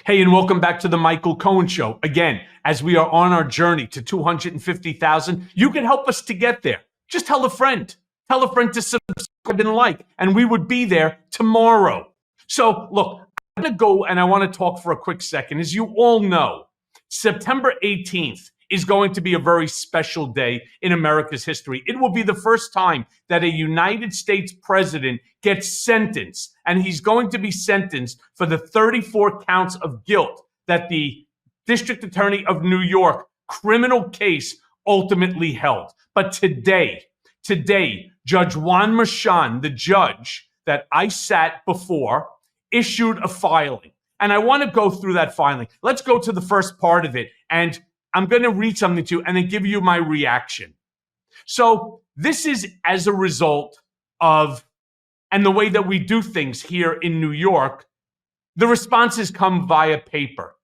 Hey, and welcome back to the Michael Cohen Show. Again, as we are on our journey to 250,000, you can help us to get there. Just tell a friend. Tell a friend to subscribe and like, and we would be there tomorrow. So, look, I'm going to go and I want to talk for a quick second. As you all know, September 18th is going to be a very special day in America's history. It will be the first time that a United States president gets sentenced, and he's going to be sentenced for the 34 counts of guilt that the District Attorney of New York criminal case ultimately held. But today, Judge Juan Merchan, the judge that I sat before, issued a filing. And I want to go through that filing. Let's go to the first part of it, and I'm going to read something to you and then give you my reaction. So this is as a result of, and the way that we do things here in New York, the responses come via paper.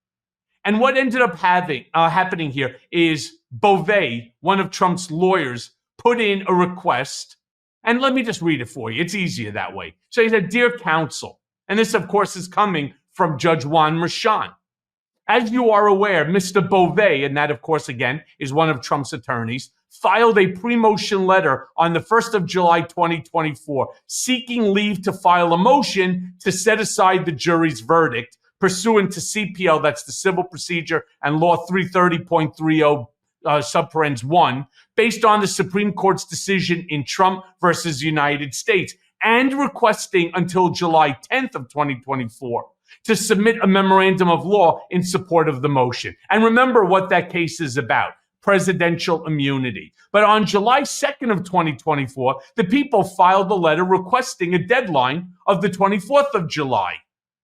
And what ended up happening here is Beauvais, one of Trump's lawyers, put in a request. And let me just read it for you. It's easier that way. So he said, "Dear counsel," and this, of course, is coming from Judge Juan Merchan. "As you are aware, Mr. Beauvais," and that, of course, again, is one of Trump's attorneys, "filed a pre-motion letter on the 1st of July, 2024, seeking leave to file a motion to set aside the jury's verdict pursuant to CPL, that's the Civil Procedure and Law 330.30, subparens 1, based on the Supreme Court's decision in Trump versus United States, and requesting until July 10th of 2024 to submit a memorandum of law in support of the motion." And remember what that case is about: presidential immunity. But on July 2nd of 2024, the people filed a letter requesting a deadline of the 24th of July,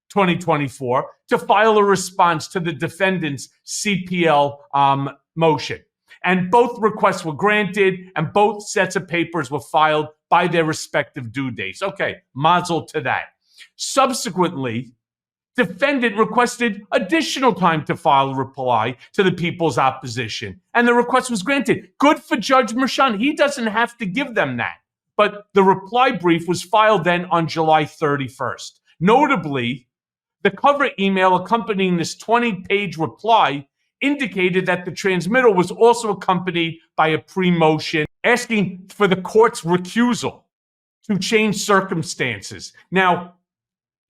2024, to file a response to the defendant's CPL motion. And both requests were granted, and both sets of papers were filed by their respective due dates. Okay, mazel to that. Subsequently, defendant requested additional time to file a reply to the people's opposition, and the request was granted. Good for Judge Merchan. He doesn't have to give them that. But the reply brief was filed then on July 31st. Notably, the cover email accompanying this 20-page reply indicated that the transmittal was also accompanied by a pre-motion asking for the court's recusal to change circumstances. Now,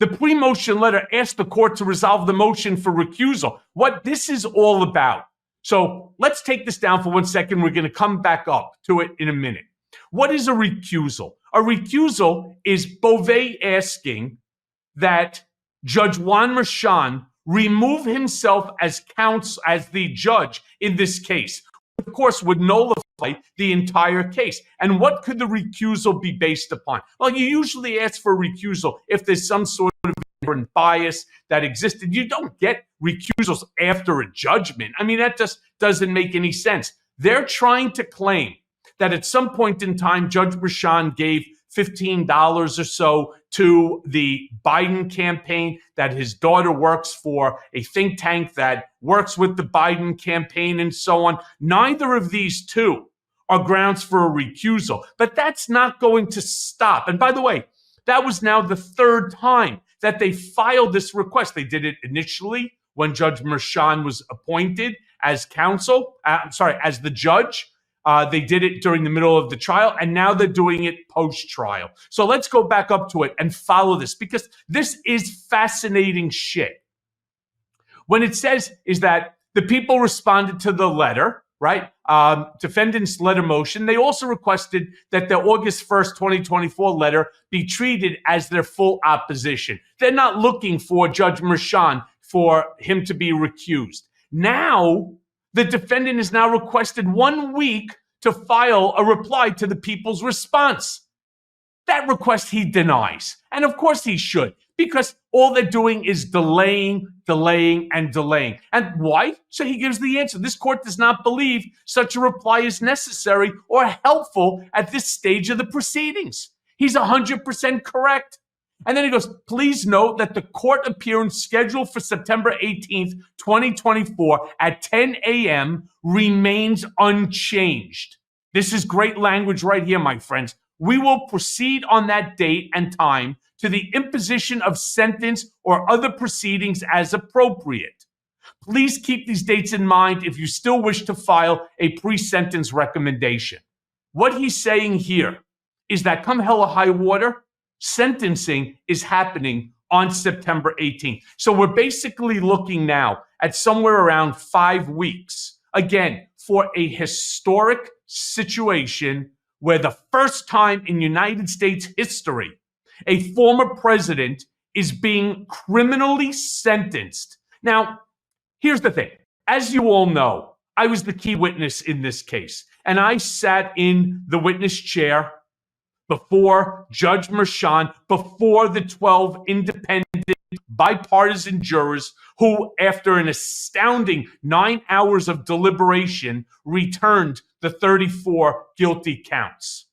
the pre-motion letter asked the court to resolve the motion for recusal. What this is all about. So let's take this down for 1 second. We're going to come back up to it in a minute. What is a recusal? A recusal is Beauvais asking that Judge Juan Merchan remove himself as the judge in this case, of course, would nullify the entire case. And what could the recusal be based upon? Well, you usually ask for a recusal if there's some sort of bias that existed. You don't get recusals after a judgment. I mean, that just doesn't make any sense. They're trying to claim that at some point in time, Judge Merchan gave $15 or so to the Biden campaign, that his daughter works for a think tank that works with the Biden campaign, and so on. Neither of these two are grounds for a recusal, but that's not going to stop. And by the way, that was now the third time that they filed this request. They did it initially when Judge Merchan was appointed as as the judge. They did it during the middle of the trial, and now they're doing it post-trial. So let's go back up to it and follow this, because this is fascinating shit. When it says is that the people responded to the letter, right? Defendant's letter motion. They also requested that the August 1st, 2024 letter be treated as their full opposition. They're not looking for Judge Merchan for him to be recused. Now, the defendant is now requested 1 week to file a reply to the people's response. That request he denies. And of course he should, because all they're doing is delaying. And why? So he gives the answer. This court does not believe such a reply is necessary or helpful at this stage of the proceedings. He's 100% correct. And then he goes, "Please note that the court appearance scheduled for September 18th, 2024 at 10 a.m. remains unchanged." This is great language right here, my friends. we will proceed on that date and time to the imposition of sentence or other proceedings as appropriate. Please keep these dates in mind if you still wish to file a pre-sentence recommendation. What he's saying here is that come hell or high water, sentencing is happening on September 18th. So we're basically looking now at somewhere around 5 weeks, again, for a historic situation where the first time in United States history, a former president is being criminally sentenced. Now, here's the thing. As you all know, I was the key witness in this case, and I sat in the witness chair before Judge Merchan, before the 12 independent bipartisan jurors who, after an astounding 9 hours of deliberation, returned the 34 guilty counts.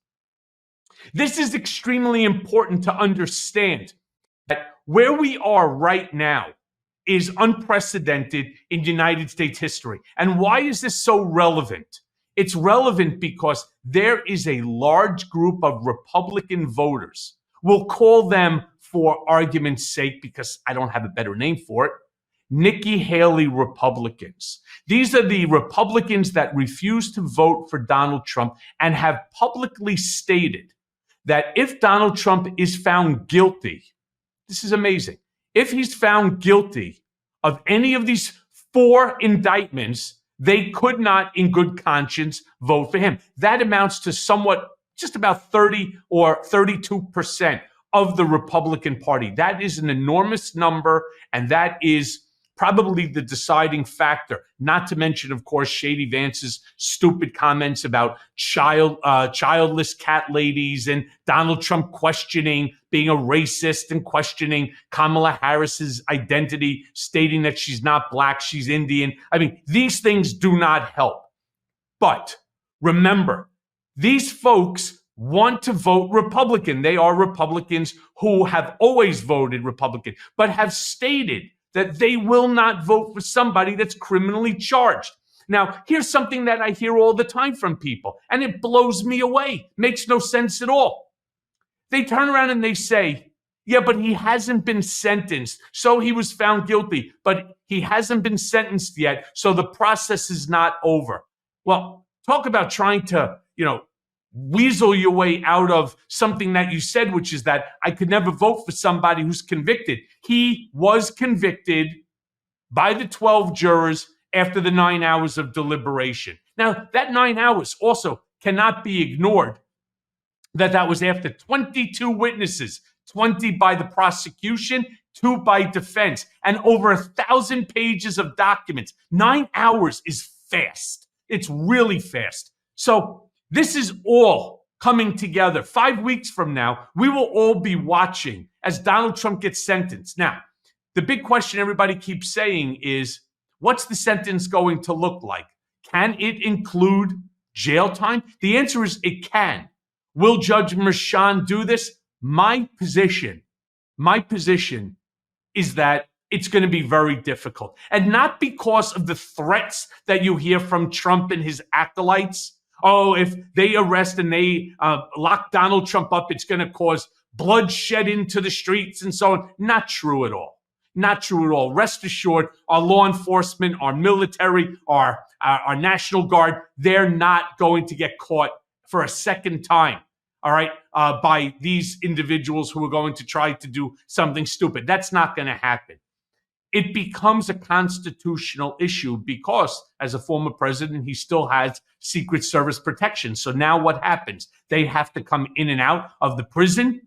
This is extremely important to understand that where we are right now is unprecedented in United States history. And why is this so relevant? It's relevant because there is a large group of Republican voters. We'll call them, for argument's sake, because I don't have a better name for it, Nikki Haley Republicans. These are the Republicans that refuse to vote for Donald Trump and have publicly stated that if Donald Trump is found guilty, this is amazing, if he's found guilty of any of these 4 indictments, they could not, in good conscience, vote for him. That amounts to somewhat, just about 30 or 32% of the Republican Party. That is an enormous number, and that is probably the deciding factor. Not to mention, of course, Shady Vance's stupid comments about childless cat ladies and Donald Trump questioning being a racist and questioning Kamala Harris's identity, stating that she's not black, she's Indian. I mean, these things do not help. But remember, these folks want to vote Republican. They are Republicans who have always voted Republican, but have stated that they will not vote for somebody that's criminally charged. Now, here's something that I hear all the time from people, and it blows me away. Makes no sense at all. They turn around and they say, yeah, but he hasn't been sentenced, so he was found guilty, but he hasn't been sentenced yet, so the process is not over. Well, talk about trying to, weasel your way out of something that you said, which is that I could never vote for somebody who's convicted. He was convicted by the 12 jurors after the 9 hours of deliberation. Now, that 9 hours also cannot be ignored, that was after 22 witnesses, 20 by the prosecution, 2 by defense, and over 1,000 pages of documents. 9 hours is fast. It's really fast. So this is all coming together. 5 weeks from now, we will all be watching as Donald Trump gets sentenced. Now, the big question everybody keeps saying is, what's the sentence going to look like? Can it include jail time? The answer is it can. Will Judge Merchan do this? My position is that it's going to be very difficult. And not because of the threats that you hear from Trump and his acolytes. Oh, if they arrest and they lock Donald Trump up, it's going to cause bloodshed into the streets and so on. Not true at all. Not true at all. Rest assured, our law enforcement, our military, our National Guard, they're not going to get caught for a second time, all right, by these individuals who are going to try to do something stupid. That's not going to happen. It becomes a constitutional issue because, as a former president, he still has Secret Service protection. So now what happens? They have to come in and out of the prison.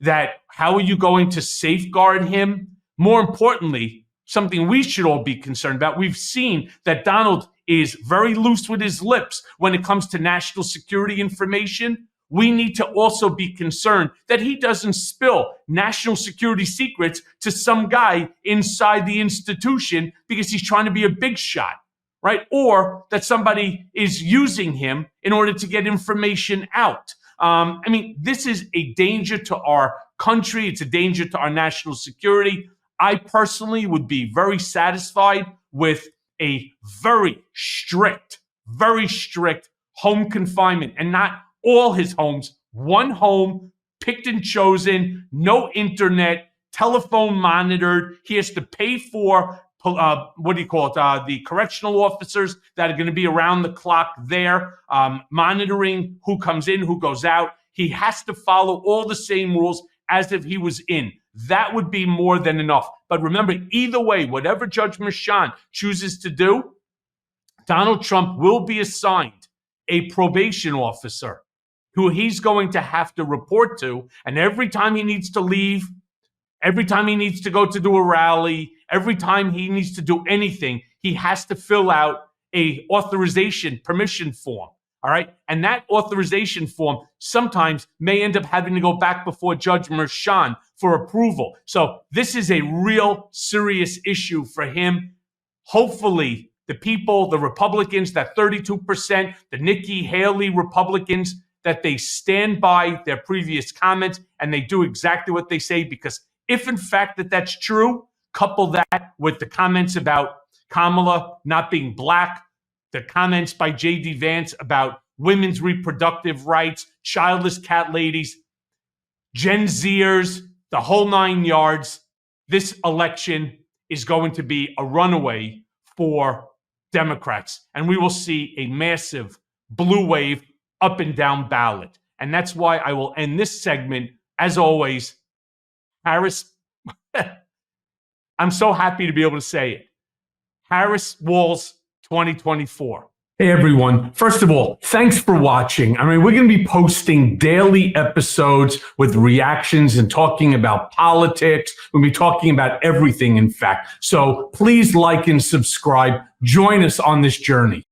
How are you going to safeguard him? More importantly, something we should all be concerned about. We've seen that Donald is very loose with his lips when it comes to national security information. We need to also be concerned that he doesn't spill national security secrets to some guy inside the institution because he's trying to be a big shot, right? Or that somebody is using him in order to get information out. This is a danger to our country. It's a danger to our national security. I personally would be very satisfied with a very strict home confinement, and not all his homes, one home, picked and chosen, no internet, telephone monitored. He has to pay for the correctional officers that are going to be around the clock there, monitoring who comes in, who goes out. He has to follow all the same rules as if he was in. That would be more than enough. But remember, either way, whatever Judge Merchan chooses to do, Donald Trump will be assigned a probation officer who he's going to have to report to. And every time he needs to leave, every time he needs to go to do a rally, every time he needs to do anything, he has to fill out a authorization permission form. All right. And that authorization form sometimes may end up having to go back before Judge Merchan for approval. So this is a real serious issue for him. Hopefully, the people, the Republicans, that 32%, the Nikki Haley Republicans, that they stand by their previous comments and they do exactly what they say, because if in fact that's true, couple that with the comments about Kamala not being black, the comments by J.D. Vance about women's reproductive rights, childless cat ladies, Gen Zers, the whole 9 yards, this election is going to be a runaway for Democrats. And we will see a massive blue wave up and down ballot. And that's why I will end this segment, as always, Harris. I'm so happy to be able to say it. Harris Walz 2024. Hey everyone. First of all, thanks for watching. I mean, we're going to be posting daily episodes with reactions and talking about politics. We'll be talking about everything, in fact. So please like and subscribe. Join us on this journey.